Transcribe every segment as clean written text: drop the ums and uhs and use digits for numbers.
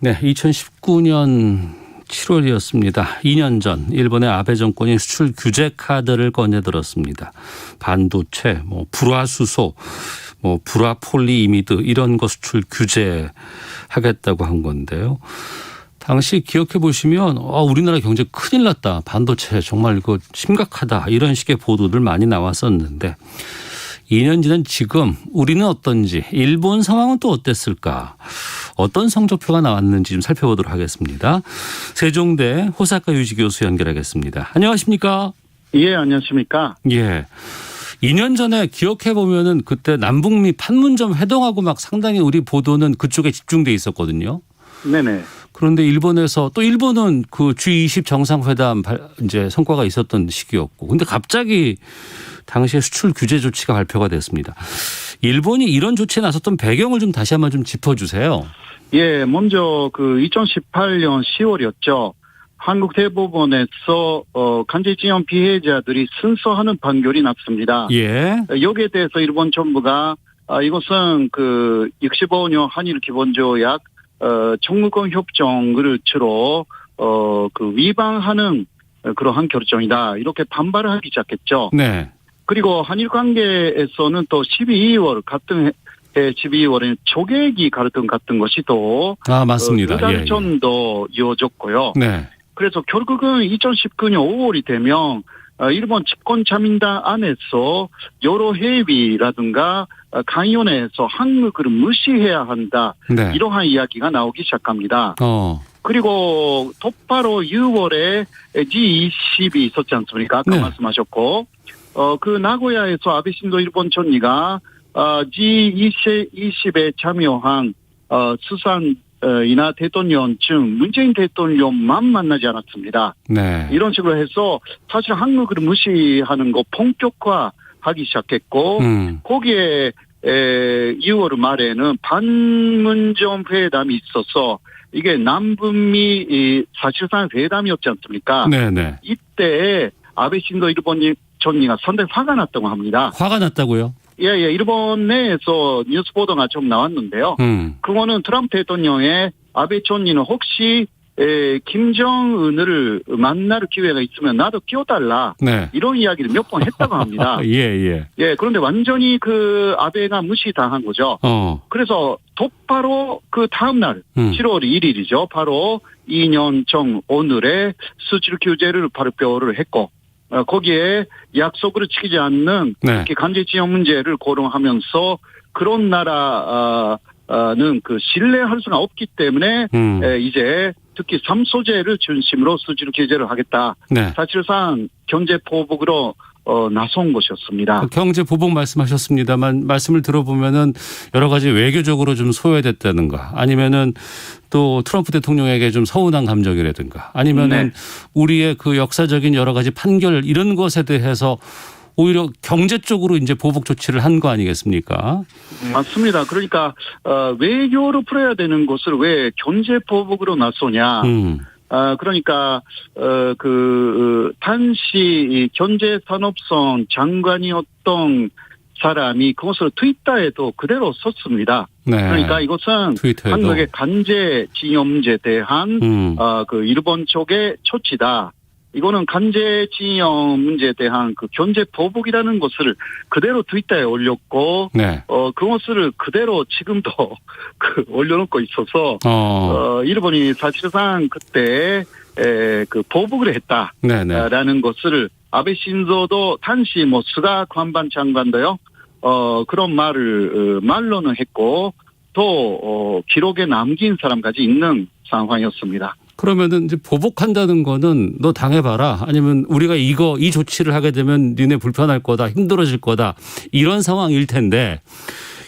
네, 2019년 7월이었습니다. 2년 전 일본의 아베 정권이 수출 규제 카드를 꺼내들었습니다. 반도체, 불화수소, 불화폴리이미드 이런 거 수출 규제하겠다고 한 건데요. 당시 기억해 보시면 우리나라 경제 큰일 났다. 반도체 정말 이거 심각하다. 이런 식의 보도들 많이 나왔었는데 2년 지난 지금 우리는 어떤지, 일본 상황은 또 어땠을까, 어떤 성적표가 나왔는지 좀 살펴보도록 하겠습니다. 세종대 호사카 유지 교수 연결하겠습니다. 안녕하십니까? 예, 안녕하십니까? 예. 2년 전에 기억해 보면은 그때 남북미 판문점 회동하고 막 상당히 우리 보도는 그쪽에 집중돼 있었거든요. 네네. 그런데 일본에서 또 일본은 그 G20 정상회담 이제 성과가 있었던 시기였고, 근데 갑자기 당시에 수출 규제 조치가 발표가 됐습니다. 일본이 이런 조치에 나섰던 배경을 좀 다시 한번 좀 짚어주세요. 예, 먼저 그 2018년 10월이었죠. 한국 대법원에서 강제징용 피해자들이 승소하는 판결이 났습니다. 예. 여기에 대해서 일본 정부가 이것은 그 65년 한일 기본조약 청구권 협정을 주로 그 위반하는 그러한 결정이다. 이렇게 반발을 하기 시작했죠. 네. 그리고 한일 관계에서는 또 12월 같은 해 12월에는 조개기 갈등 같은 것이 또 맞습니다. 두 달 전도 이어졌고요. 네. 그래서 결국은 2019년 5월이 되면 일본 집권 자민당 안에서 여러 회의라든가 강연회에서 한국을 무시해야 한다. 네. 이러한 이야기가 나오기 시작합니다. 그리고 곧바로 6월에 G20이 있었지 않습니까? 아까 네. 말씀하셨고 그 나고야에서 아베 신조 일본 총리가 G20에 참여한 수산이나 대통령 중 문재인 대통령만 만나지 않았습니다. 네. 이런 식으로 해서 사실 한국을 무시하는 거 본격화하기 시작했고 거기에 2월 말에는 판문점 회담이 있어서 이게 남북미 사실상 회담이었지 않습니까? 네네. 이때 아베 신조 일본 총리가 상당히 화가 났다고 합니다. 화가 났다고요? 예, 일본 내에서 뉴스 보도가 좀 나왔는데요. 그거는 트럼프 대통령의 아베 총리는 혹시 김정은을 만날 기회가 있으면 나도 끼워달라. 네. 이런 이야기를 몇 번 했다고 합니다. 예, 그런데 완전히 그 아베가 무시당한 거죠. 그래서 곧바로 그 다음날 7월 1일이죠. 바로 2년 전 오늘에 수출 규제를 발표를 했고 거기에 약속을 지키지 않는 특히 강제징용 문제를 고려하면서 그런 나라는 그 신뢰할 수가 없기 때문에 이제 특히 3소재를 중심으로 수출 규제를 하겠다. 네. 사실상 경제 보복으로 나선 것이었습니다. 경제 보복 말씀하셨습니다만 말씀을 들어보면은 여러 가지 외교적으로 좀 소외됐다든가 아니면은 또 트럼프 대통령에게 좀 서운한 감정이라든가 아니면은 우리의 그 역사적인 여러 가지 판결 이런 것에 대해서 오히려 경제 쪽으로 이제 보복 조치를 한 거 아니겠습니까? 맞습니다. 그러니까 외교로 풀어야 되는 것을 왜 경제 보복으로 나서냐? 그러니까 당시 경제산업성 장관이었던 사람이 그것을 트위터에도 그대로 썼습니다. 네. 그러니까 이것은 트위터에도. 한국의 강제징용 문제에 대한 그 일본 쪽의 조치다. 이거는 강제징용 문제에 대한 그 경제 보복이라는 것을 그대로 트위터에 올렸고, 그것을 그대로 지금도 올려놓고 있어서, 일본이 사실상 그때 그 보복을 했다라는 것을 아베 신조도 당시 스가 관방 장관도요, 그런 말로는 했고, 또 기록에 남긴 사람까지 있는 상황이었습니다. 그러면은 이제 보복한다는 거는 너 당해봐라 아니면 우리가 이 조치를 하게 되면 니네 불편할 거다 힘들어질 거다 이런 상황일 텐데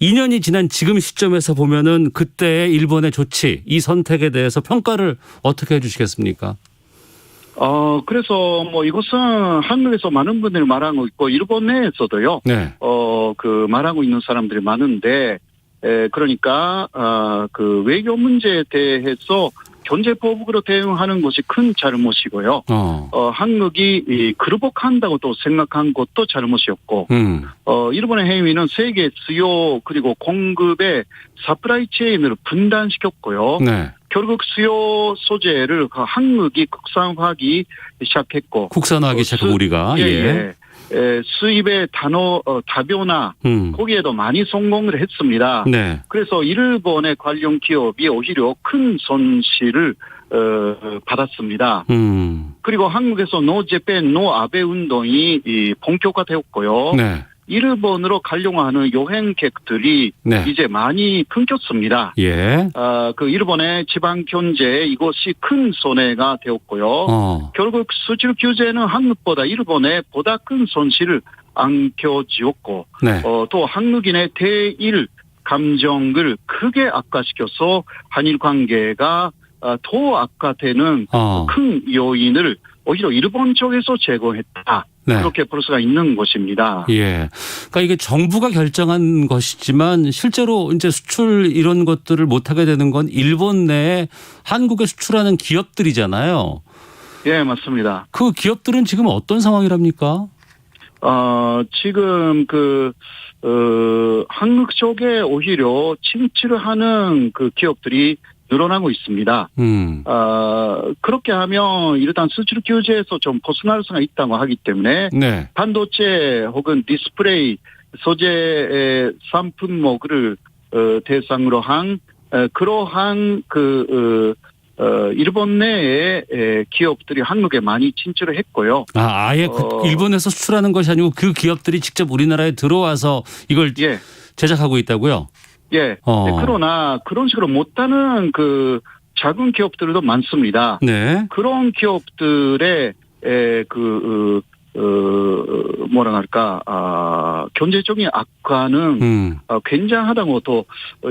2년이 지난 지금 시점에서 보면은 그때의 일본의 조치 이 선택에 대해서 평가를 어떻게 해 주시겠습니까? 그래서 이것은 한국에서 많은 분들이 말하고 있고 일본 내에서도요. 그 말하고 있는 사람들이 많은데 그러니까 그 외교 문제에 대해서 경제 보복으로 대응하는 것이 큰 잘못이고요. 한국이 굴복한다고 또 생각한 것도 잘못이었고, 일본의 행위는 세계 수요 그리고 공급의 서플라이 체인을 분단시켰고요. 결국 수요 소재를 한국이 국산화하기 시작했고. 국산화하기 시작한 우리가. 예. 수입의 다변화 거기에도 많이 성공을 했습니다. 네. 그래서 일본의 관련 기업이 오히려 큰 손실을 받았습니다. 그리고 한국에서 노 재팬, 노 아베 운동이 본격화되었고요. 네. 일본으로 가려고 하는 여행객들이 네. 이제 많이 끊겼습니다. 예. 그 일본의 지방 경제에 이것이 큰 손해가 되었고요. 결국 수출 규제는 한국보다 일본에 보다 큰 손실을 안겨주었고, 네. 또 한국인의 대일 감정을 크게 악화시켜서 한일 관계가 더 악화되는 큰 요인을 오히려 일본 쪽에서 제공했다. 네. 그렇게 볼 수가 있는 것입니다. 예. 그러니까 이게 정부가 결정한 것이지만 실제로 이제 수출 이런 것들을 못하게 되는 건 일본 내에 한국에 수출하는 기업들이잖아요. 예, 맞습니다. 그 기업들은 지금 어떤 상황이랍니까? 지금 한국 쪽에 오히려 침투를 하는 그 기업들이 늘어나고 있습니다. 그렇게 하면 일단 수출 규제에서 좀 벗어날 수가 있다고 하기 때문에 네. 반도체 혹은 디스플레이 소재 상품목을 대상으로 한 그러한 일본 내의 기업들이 한국에 많이 진출을 했고요. 아예 일본에서 수출하는 것이 아니고 그 기업들이 직접 우리나라에 들어와서 이걸 예. 제작하고 있다고요? 예. 네, 그러나 그런 식으로 못하는 작은 기업들도 많습니다. 네. 그런 기업들의 경제적인 악화는 굉장하다고 또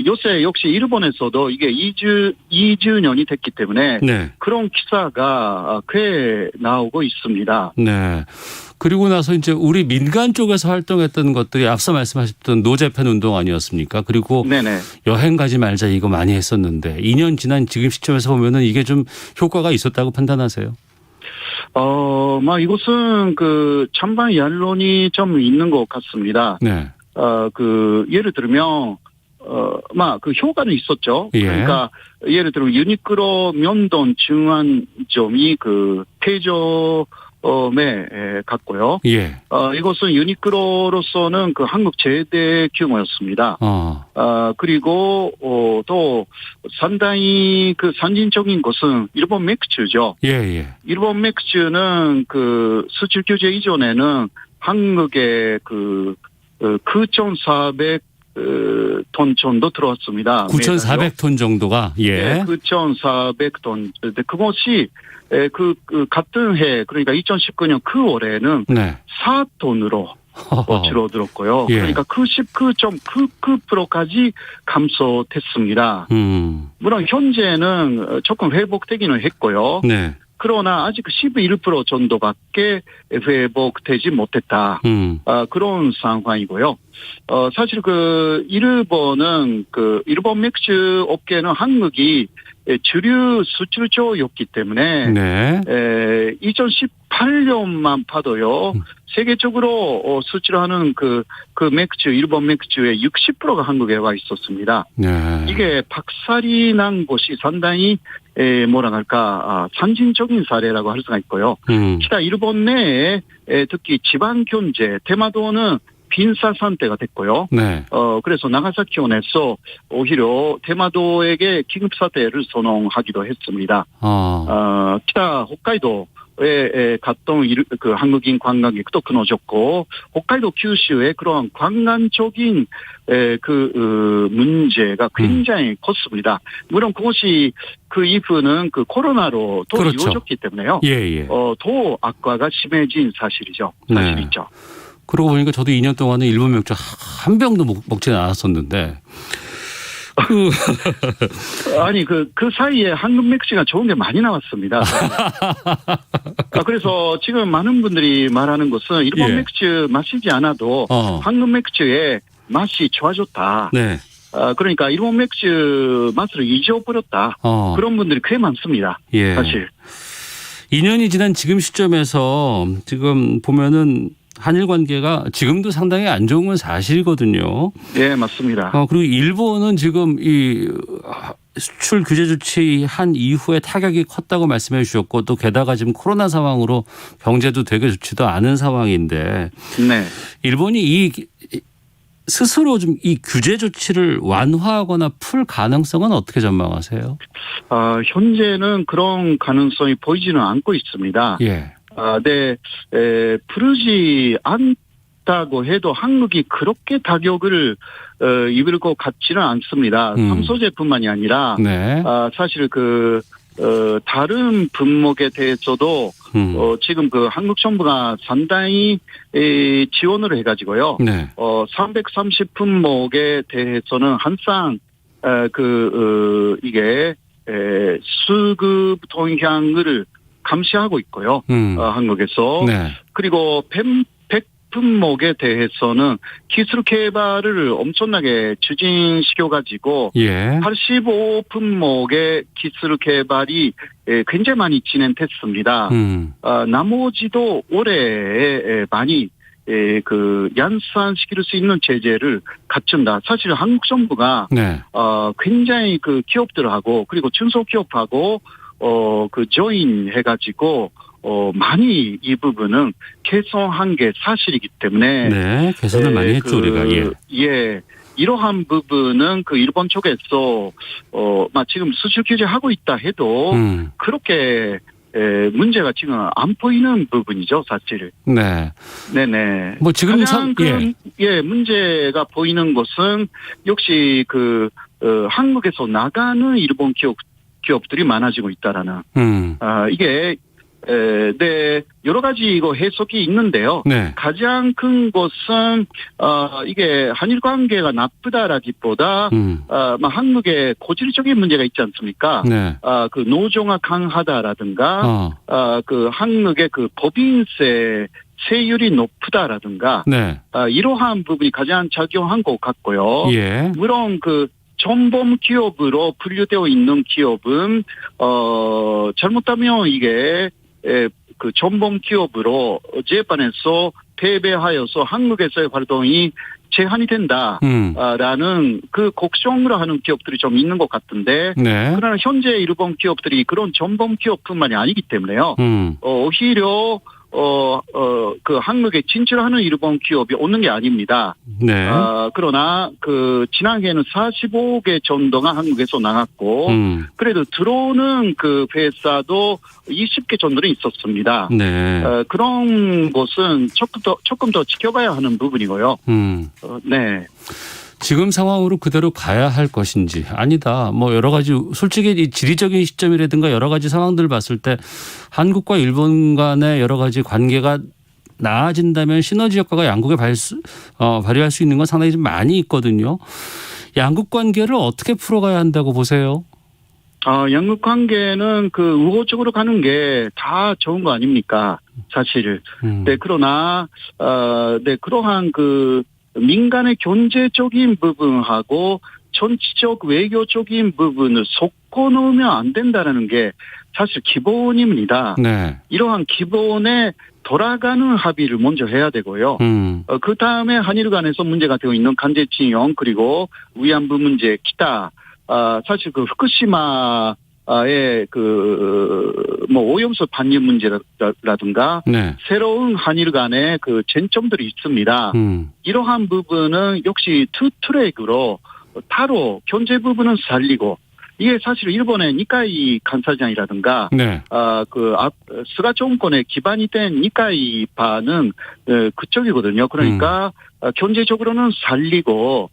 요새 역시 일본에서도 이게 2주년이 됐기 때문에 네. 그런 기사가 꽤 나오고 있습니다. 네. 그리고 나서 이제 우리 민간 쪽에서 활동했던 것들이 앞서 말씀하셨던 노 재팬 운동 아니었습니까? 그리고 네네. 여행 가지 말자 이거 많이 했었는데 2년 지난 지금 시점에서 보면은 이게 좀 효과가 있었다고 판단하세요? 이것은 찬반 연론이 좀 있는 것 같습니다. 네. 예를 들면, 효과는 있었죠. 예. 그러니까, 예를 들면, 유니클로 명동 중앙점이 폐점에 갔고요. 예. 이것은 유니클로로서는 한국 최대 규모였습니다. 그리고, 또 상당히 산진적인 것은 일본 맥주죠. 예, 예. 일본 맥주는 수출 규제 이전에는 한국에 9,400 톤 정도 들어왔습니다. 9,400톤 정도가? 예. 네, 9,400톤. 그것이 같은 해, 그러니까 2019년 그 올해는 네. 4톤으로 줄어들었고요. 예. 그러니까 99.99%까지 감소됐습니다. 물론 현재는 조금 회복되기는 했고요. 네. 그러나 아직 11% 정도밖에 회복되지 못했다. 그런 상황이고요. 사실 일본은 일본 맥주 업계는 한국이 주류 수출처였기 때문에 네. 2018년만 봐도요. 세계적으로 수출하는 맥주, 일본 맥주의 60%가 한국에 와 있었습니다. 네. 이게 박살이 난 것이 상당히 상징적인 사례라고 할 수가 있고요. 기타 일본 내에 특히 지방 경제, 테마도는 빈사 상태가 됐고요. 네. 그래서 나가사키현에서 오히려 테마도에게 긴급 사태를 선언하기도 했습니다. 기타 홋카이도에 갔던 한국인 관광객도 끊어졌고, 홋카이도 규슈의 그러한 관광적인 문제가 굉장히 컸습니다. 물론 그것이 이후는 코로나로 또 그렇죠. 이어졌기 때문에요. 예, 예. 더 악화가 심해진 사실이죠. 사실이죠. 네. 그러고 보니까 저도 2년 동안은 일본 맥주 한 병도 먹지는 않았었는데. 아니, 그 사이에 한국 맥주가 좋은 게 많이 나왔습니다. 그래서 지금 많은 분들이 말하는 것은 일본 예. 맥주 마시지 않아도 한국 맥주의 맛이 좋아졌다. 네. 그러니까 일본 맥주 맛을 잊어버렸다. 그런 분들이 꽤 많습니다. 예. 사실. 2년이 지난 지금 시점에서 지금 보면은 한일 관계가 지금도 상당히 안 좋은 건 사실이거든요. 네, 맞습니다. 그리고 일본은 지금 이 수출 규제 조치한 이후에 타격이 컸다고 말씀해 주셨고 또 게다가 지금 코로나 상황으로 경제도 되게 좋지도 않은 상황인데 네. 일본이 스스로 좀 이 규제 조치를 완화하거나 풀 가능성은 어떻게 전망하세요? 현재는 그런 가능성이 보이지는 않고 있습니다. 예. 네, 풀지 않다고 해도 한국이 그렇게 타격을 입을 것 같지는 않습니다. 삼소제뿐만이 아니라 네. 사실 다른 품목에 대해서도 지금 한국 정부가 상당히 지원을 해가지고요. 네. 330 품목에 대해서는 항상 이게 수급 동향을 감시하고 있고요. 한국에서. 네. 그리고 100 품목에 대해서는 기술 개발을 엄청나게 추진시켜가지고 85 품목의 기술 개발이 굉장히 많이 진행됐습니다. 나머지도 올해 많이 연산시킬 수 있는 제재를 갖춘다. 사실 한국 정부가 굉장히 기업들하고 그리고 중소기업하고 조인 해가지고 많이 이 부분은 개선한 게 사실이기 때문에. 네, 개선을 많이 했죠, 우리가. 예. 이러한 부분은 일본 쪽에서, 지금 수출 규제하고 있다 해도, 그렇게, 문제가 지금 안 보이는 부분이죠, 사실. 네. 네네. 지금 가장 문제가 보이는 것은 역시 한국에서 나가는 일본 기업들이 많아지고 있다라는. 이게, 여러 가지 해석이 있는데요. 네. 가장 큰 것은, 이게 한일 관계가 나쁘다라기보다, 한국의 고질적인 문제가 있지 않습니까? 네. 노조가 강하다라든가, 한국의 법인세 세율이 높다라든가, 네. 이러한 부분이 가장 작용한 것 같고요. 예. 물론 전범 기업으로 분류되어 있는 기업은, 잘못하면 이게, 전범 기업으로 재판에서 패배하여서 한국에서의 활동이 제한이 된다라는 걱정을 하는 기업들이 좀 있는 것 같은데, 네. 그러나 현재 일본 기업들이 그런 전범 기업뿐만이 아니기 때문에요. 오히려 한국에 진출하는 일본 기업이 오는 게 아닙니다. 네. 그러나 지난해에는 45개 정도가 한국에서 나갔고, 그래도 들어오는 회사도 20개 정도는 있었습니다. 네. 그런 것은 조금 더 지켜봐야 하는 부분이고요. 네. 지금 상황으로 그대로 가야 할 것인지 아니다. 여러 가지 솔직히 이 지리적인 시점이라든가 여러 가지 상황들을 봤을 때 한국과 일본 간의 여러 가지 관계가 나아진다면 시너지 효과가 양국에 발휘할 수 있는 건 상당히 좀 많이 있거든요. 양국 관계를 어떻게 풀어가야 한다고 보세요? 양국 관계는 우호적으로 가는 게 다 좋은 거 아닙니까? 사실. 네, 그러나, 그러한 민간의 경제적인 부분하고 정치적 외교적인 부분을 섞어 놓으면 안 된다는 게 사실 기본입니다. 네. 이러한 기본에 돌아가는 합의를 먼저 해야 되고요. 그 다음에 한일 간에서 문제가 되어 있는 강제징용 그리고 위안부 문제 기타 사실 후쿠시마의 오염수 반입 문제라든가 네. 새로운 한일 간의 쟁점들이 있습니다. 이러한 부분은 역시 투 트랙으로 따로 경제 부분은 살리고 이게 사실 일본의 니카이 간사장이라든가 네. 스가 정권의 기반이 된 니카이파는 그쪽이거든요. 그러니까 경제적으로는 살리고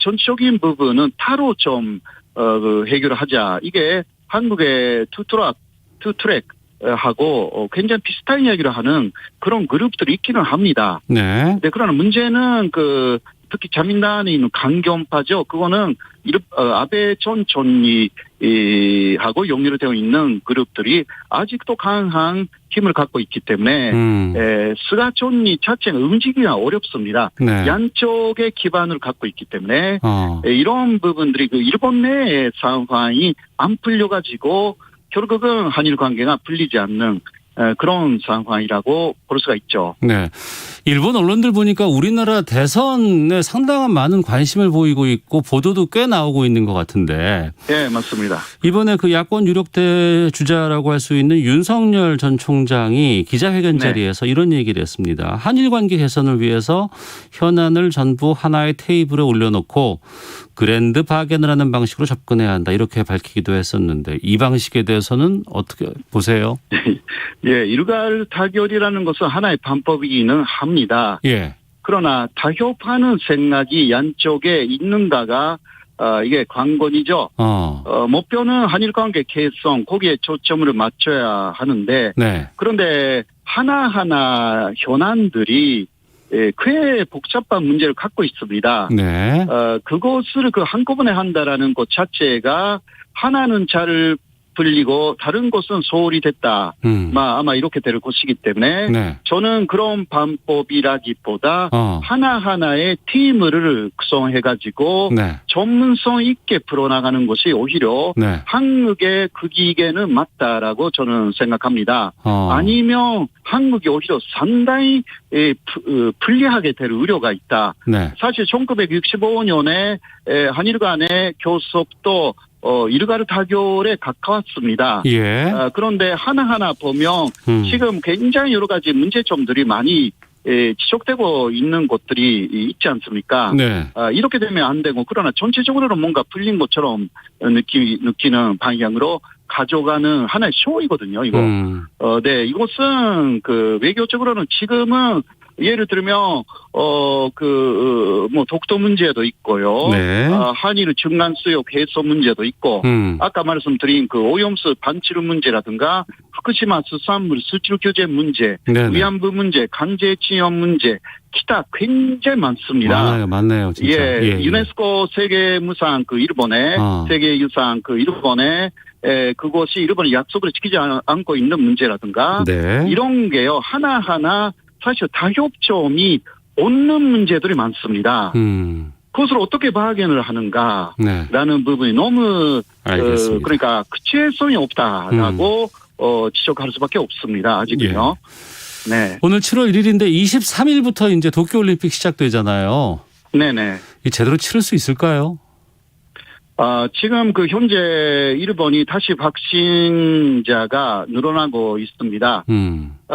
전적인 부분은 따로 좀 해결을 하자. 이게 한국의 투 트랙 하고 굉장히 비슷한 이야기를 하는 그런 그룹들이 있기는 합니다. 네. 네, 그러나 문제는 특히 자민당에 있는 강경파죠. 그거는 아베 전 총리하고 연결되어 있는 그룹들이 아직도 강한 힘을 갖고 있기 때문에 스가 총리 자체가 움직이기가 어렵습니다. 네. 양쪽의 기반을 갖고 있기 때문에 이런 부분들이 일본 내의 상황이 안 풀려가지고 결국은 한일 관계가 풀리지 않는 그런 상황이라고 볼 수가 있죠. 네. 일본 언론들 보니까 우리나라 대선에 상당한 많은 관심을 보이고 있고 보도도 꽤 나오고 있는 것 같은데. 네, 맞습니다. 이번에 그 야권 유력대 주자라고 할 수 있는 윤석열 전 총장이 기자회견 자리에서 이런 얘기를 했습니다. 한일 관계 개선을 위해서 현안을 전부 하나의 테이블에 올려놓고 그랜드 바겐을 하는 방식으로 접근해야 한다. 이렇게 밝히기도 했었는데 이 방식에 대해서는 어떻게 보세요? 예, 일괄 타결이라는 것은 하나의 방법이기는 합니다. 예. 그러나 타협하는 생각이 양쪽에 있는가가 이게 관건이죠. 목표는 한일 관계 개선, 거기에 초점을 맞춰야 하는데 네. 그런데 하나하나 현안들이 꽤 복잡한 문제를 갖고 있습니다. 네. 그것을 한꺼번에 한다라는 것 자체가 하나는 잘 불리고 다른 것은 소홀히 됐다. 아마 이렇게 될 것이기 때문에 네. 저는 그런 방법이라기보다 하나하나의 팀을 구성해가지고 네. 전문성 있게 풀어나가는 것이 오히려 네. 한국의 국익에는 맞다라고 저는 생각합니다. 아니면 한국이 오히려 상당히 불리하게 될 우려가 있다. 네. 사실 1965년에 한일 간의 교섭도 일괄 타결에 가까웠습니다. 예. 그런데 하나하나 보면 지금 굉장히 여러 가지 문제점들이 많이 지적되고 있는 것들이 있지 않습니까? 네. 이렇게 되면 안 되고 그러나 전체적으로는 뭔가 풀린 것처럼 느끼는 방향으로 가져가는 하나의 쇼이거든요, 이거. 네, 이것은 외교적으로는 지금은 예를 들면 독도 문제도 있고요. 네. 한일 중간 수요 개선 문제도 있고 아까 말씀드린 오염수 반치료 문제라든가 후쿠시마 수산물 수출 규제 문제, 네네. 위안부 문제, 강제징용 문제, 기타 굉장히 많습니다. 많네요, 진짜. 예, 유네스코 세계무상 일본의 세계유산 일본의 그것이 일본이 약속을 지키지 않고 있는 문제라든가 네. 이런 게요 하나하나 사실 타협점이 없는 문제들이 많습니다. 그것을 어떻게 발견을 하는가라는 부분이 너무 그러니까 구체성이 없다라고 지적할 수밖에 없습니다. 아직은요. 예. 네. 오늘 7월 1일인데 23일부터 이제 도쿄올림픽 시작되잖아요. 네네. 제대로 치를 수 있을까요? 지금 현재 일본이 다시 확진자가 늘어나고 있습니다.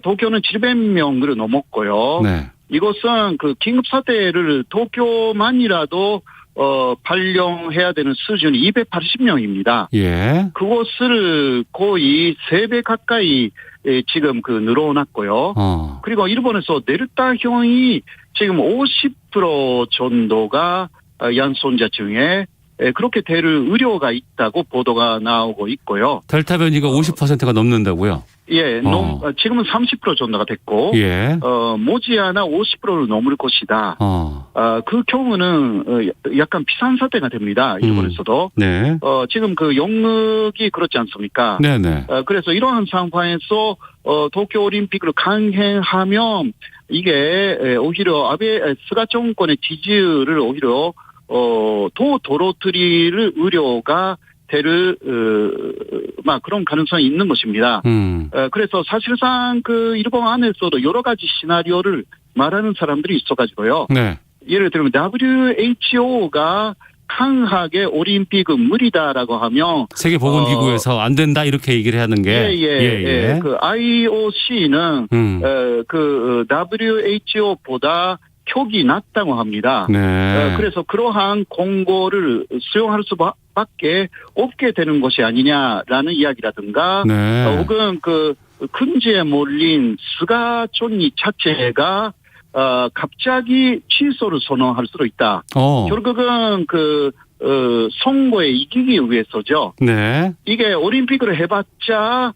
도쿄는 700명을 넘었고요. 네. 이것은 긴급사태를 도쿄만이라도 발령해야 되는 수준이 280명입니다. 예. 그것을 거의 3배 가까이 지금 늘어났고요. 그리고 일본에서 델타형이 지금 50% 정도가 양손자 중에 그렇게 될 우려가 있다고 보도가 나오고 있고요. 델타 변이가 50%가 넘는다고요? 예, 지금은 30% 정도가 됐고, 예. 모지않아 50%를 넘을 것이다. 그 경우는 약간 비상사태가 됩니다. 일본에서도. 네. 지금 영역이 그렇지 않습니까? 네네. 그래서 이러한 상황에서 도쿄올림픽을 강행하면 이게 오히려 스가 정권의 지지율을 오히려 더 떨어뜨릴 우려가 될 그런 가능성이 있는 것입니다. 그래서 사실상 일본 안에서도 여러 가지 시나리오를 말하는 사람들이 있어가지고요. 네. 예를 들면 WHO가 강하게 올림픽은 무리다라고 하면 세계보건기구에서 안 된다 이렇게 얘기를 하는 게 예. IOC는 WHO보다 격이 낮다고 합니다. 네. 그래서 그러한 공고를 수용할 수밖에 없게 되는 것이 아니냐라는 이야기라든가, 네. 혹은 큰지에 몰린 스가 총리 자체가 갑자기 취소를 선언할 수도 있다. 결국은 선거에 이기기 위해서죠. 네. 이게 올림픽을 해봤자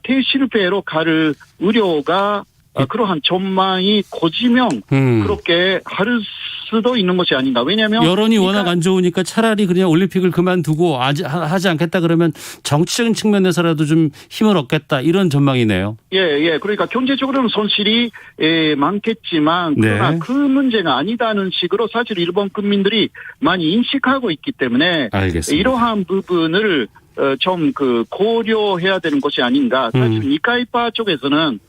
대실패로 갈 우려가 그러한 전망이 거지면 그렇게 할 수도 있는 것이 아닌가. 왜냐하면 여론이 워낙 안 좋으니까 차라리 그냥 올림픽을 그만두고 하지 않겠다 그러면 정치적인 측면에서라도 좀 힘을 얻겠다 이런 전망이네요. 예. 그러니까 경제적으로는 손실이 많겠지만 그러나 그 문제가 아니다는 식으로 사실 일본 국민들이 많이 인식하고 있기 때문에 알겠습니다. 이러한 부분을 좀 그 고려해야 되는 것이 아닌가. 사실 니카이파 쪽에서는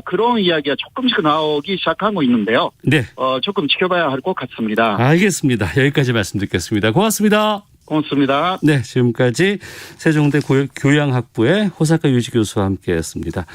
그런 이야기가 조금씩 나오기 시작하고 있는데요. 네. 조금 지켜봐야 할 것 같습니다. 알겠습니다. 여기까지 말씀 듣겠습니다. 고맙습니다. 고맙습니다. 네, 지금까지 세종대 교양학부의 호사카 유지 교수와 함께했습니다.